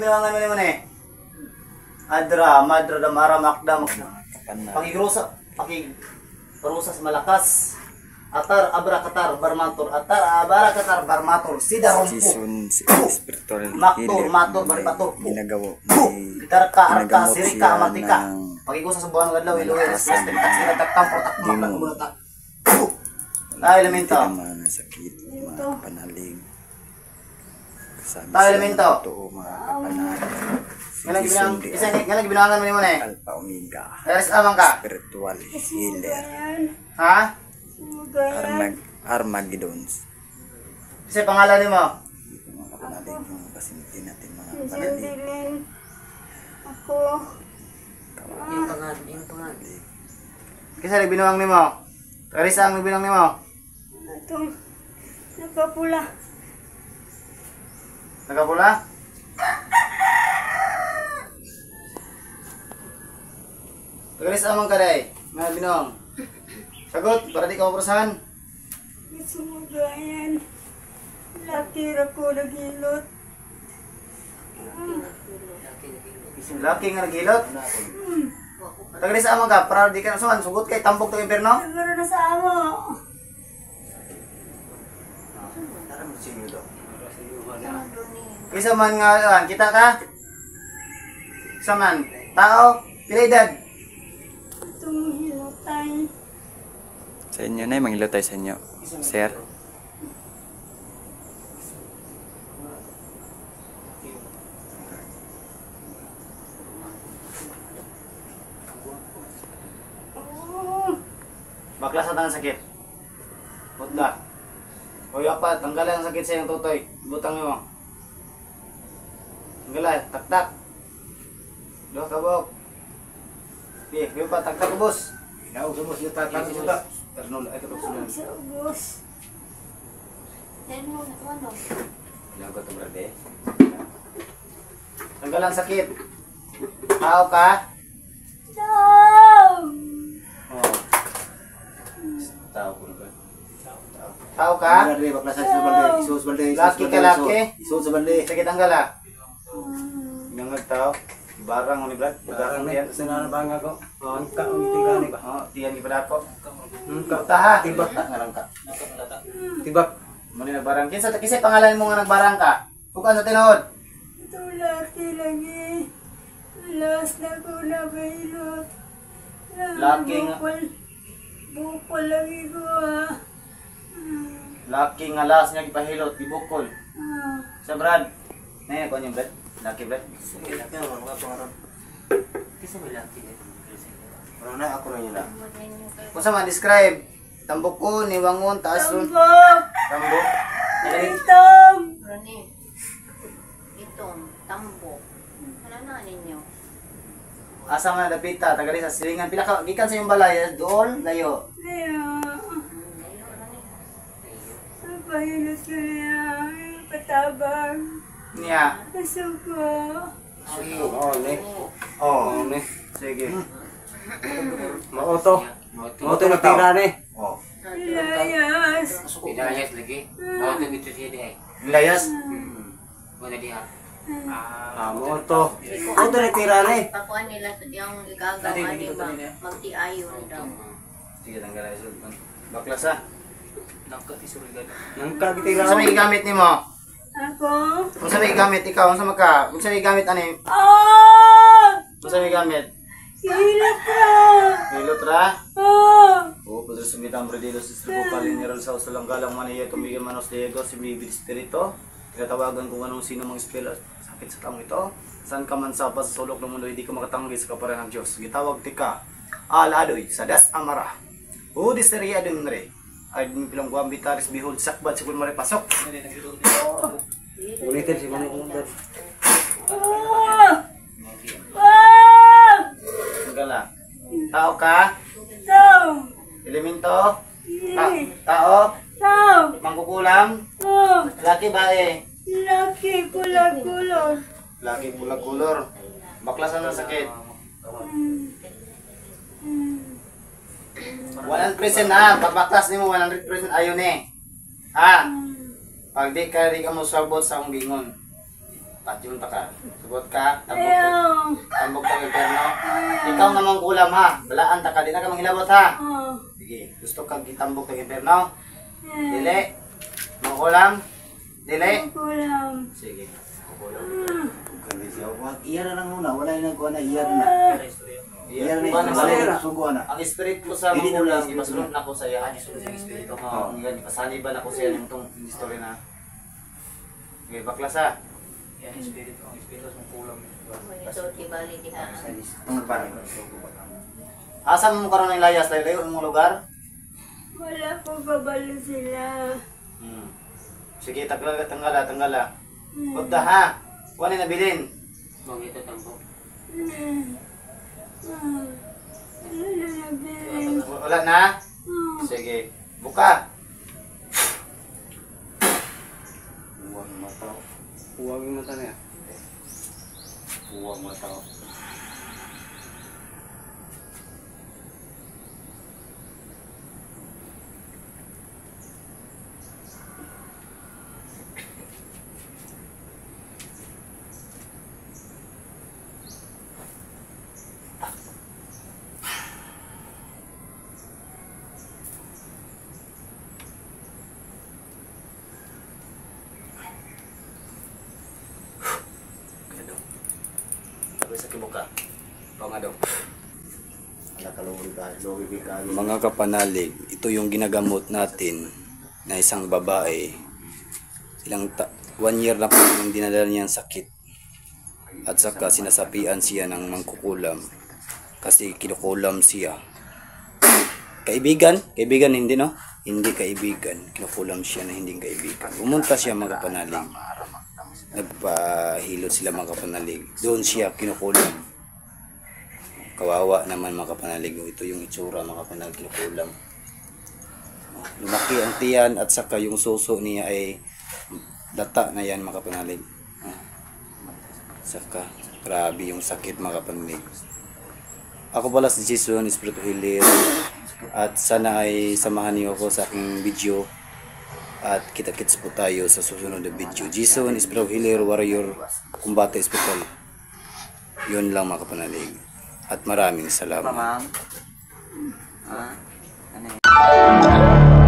bilangan mo naman eh. Adra, madra, damara, makda, pakigrosa, pakigrosas malakas. Atar, abra, katar, barmator. Atar, abara, katar, barmator. Sida, rompo. Season spiritual Maktor, mator, baripator. Ginagawa. Gitar ka, arka, sirika, amatika. Pagigusa sa buwan ng adlaw, iluwi. Sila, taktampor, taktampor, tayo elemento. Mga sakit, mga panalig. Tayo elemento. Ito, mga kapanalig. Ngalang binangan mo ni mo na eh. Alpha Omega. Eres amang ka? Spiritual healer. Ha? Armageddons. Kasi pangalan ni mo? Mga kapanalig, yung pasinti natin mga kapanalig. Jandilin. Ako. Yung pangalan. Kasi nagbinuang ni mo? Karisa ang nagbinuang ni mo? Itong nagpapula. Nagapula? Karisa amang ka day? Mga binuang? Sagot, para di ka maprasahan. Sumugayan. Lakira ko naghilot. Laki nga naghilot. Karisa amang ka, para di ka nasuhan. Sugot kay tambok to imperno? Siguro na sa amo. Isa man nga, kita ka? Isa man, tao, pila edad? Itong hilotay. Sa inyo na, mangilo tayo sa inyo. Sir. Bakla sa tanang sakit. Putla. Hoy apa, tanggalan ang sakit sa iyong tutoy. Butang mo. Tanggalan, tak-tak. Dua kabok. Di, yung pa, tak-tak ubos. Inaw, ubos yung tak-tak ubos. Ternol, ay katok sunod. Sa ubos. Ilang ko itong brade. Tanggalan ang sakit. Tao ka? Dom! Oo. Tao ko na ba? Tao ka? Laki ka laki? Sakit ang gala? Nangag tao? Barang mo ni Brad? Barang yan? Sinana bang ako? Angka, tingani ba? Oo, tiyan iba ako. Taha? Tibak na nga lang ka. Tibak. Mani nagbarang. Kisay pangalan mo nga nagbarang ka? Bukan sa tinood? Ito laki lagi. Alas na ko na bailot. Laki nga. Bukol lagi ko ah. Laki nga las niya ipahilot, ibukol. Ah. Sa Brad? Naya ko niyo Brad? Laki Brad? Laki na mga pangalan. Kasi may laki eh. Ano na ako na yun na. Kung sa describe tambok ko, niwangon, taas ron. Tambok! Tambok? Itom! Rani, itong tambok. Ano na ninyo? Asa nga napita, tagali sa silingan. Pila ka, gikan sa yung balay, doon, layo. Kaya, Layo, Rani. ang pahilot ko niya. Patabang. Niya. Nasuko. Oo, ne. Oo. Sige. Mauto. Mauto na tira ne. Oo. Ilayas. Pinayas lagi. Mauto gitu siya di ay. Layas. Wala diha. Mauto. Mauto na tira ne. Pakuan nila yung igagawa ni magtiayon daw. Sige, tanggal ay sultan. Baklas ha. Nangka gitira. Kung sa may gamit ni mo? Ako? Kung sa may gamit, ikaw, kung sa magka? Kung sa may gamit, ano yun? Ah! Kung sa may gamit? Hilot ka! Hilot ra? Ah! Oo, Padre Sumitang Bradilos, Distribo Palingeral sa Usulang Galang Maniya, Tumigil Manos Diego, si Bibi Espiritu. Tinatawagan kung anong sino mang espiritu sakit sa taong ito. Saan ka man sa sulok ng mundo, hindi ka makatanggi sa kaparehan ng Diyos. Gitawag tika, aladoy, sadas amara. O disteria din re. Ay pilang guambitaris behold sakbad sigul mare pasok. Ulitin si Manu Umdad. Ah! Ah! Gala. Tao ka? Tao! Elemento? Hindi. Tao? Tao! Mangkukulam? Oh! Laki ba eh? Laki kulak-kulak. Laki bulag-kulor. Baklasan ng sakit. 100% na, pagbaklas ni mo 100% ayaw ni. Ha? Pag di ka mo sabot sa akong gingon. Patyong ta ka. Sugot ka. Ayaw. Tambok ka Eterno. Ikaw namang kulam ha. Balaan ta ka. Di na ka manghilabot ha. Oh. Sige. Gusto kang itambok kang Eterno. Dili. Mangkulam. Dili. Kulang. Sige. Kami siya. Iya na lang muna. Wala yung nagkuha na. Iya na. Iya na. Kuha na Wala sa- yung sugo na. Ang spirit ko sa Hindi na mangkulam, lang. ipasulot na ko sa iya. Isulot sa espiritu mo. Ngayon, ipasaliban ako sa iya ng itong story na. Okay, baklas ha. Yan, espiritu. Ang espiritu sa kulang. Ito, tibali diha. Ang parang. Asa mo karon ng layas? Layo yung lugar? Wala ko babalo sila. Sige, tanggala. Punta ha. Kuha na nabilin. Mga ito tambok. Wala na bin. Wala na? Sige. Buka. Huwag mata. Huwag yung mata niya. Huwag mata. Sabi sa kibuka. Pangadong. Ala kalawin ka. Logi ka. Mga kapanalig, ito yung ginagamot natin na isang babae. 1 year na po yung dinadala niyang sakit. At saka sinasapian siya ng mangkukulam. Kasi kinukulam siya. Kaibigan? Kaibigan hindi no? Hindi kaibigan. Kinukulam siya na hindi kaibigan. Pumunta siya mga kapanalig. Nagpahilot sila mga kapanalig. Doon siya kinukulam. Kawawa naman mga kapanalig. Ito yung itsura mga kapanalig kinukulam. Lumaki ang tiyan at saka yung suso niya ay data na yan mga kapanalig. Saka grabe yung sakit mga kapanalig. Ako pala si Jason Espiritu Hilir at sana ay samahan niyo ako sa aking video at kita-kits po tayo sa susunod na video. Jason Espiritu Hilir, Warrior Kumbate Hospital. Yun lang mga kapanalig. At maraming salamat. Ma'am. Ano yun?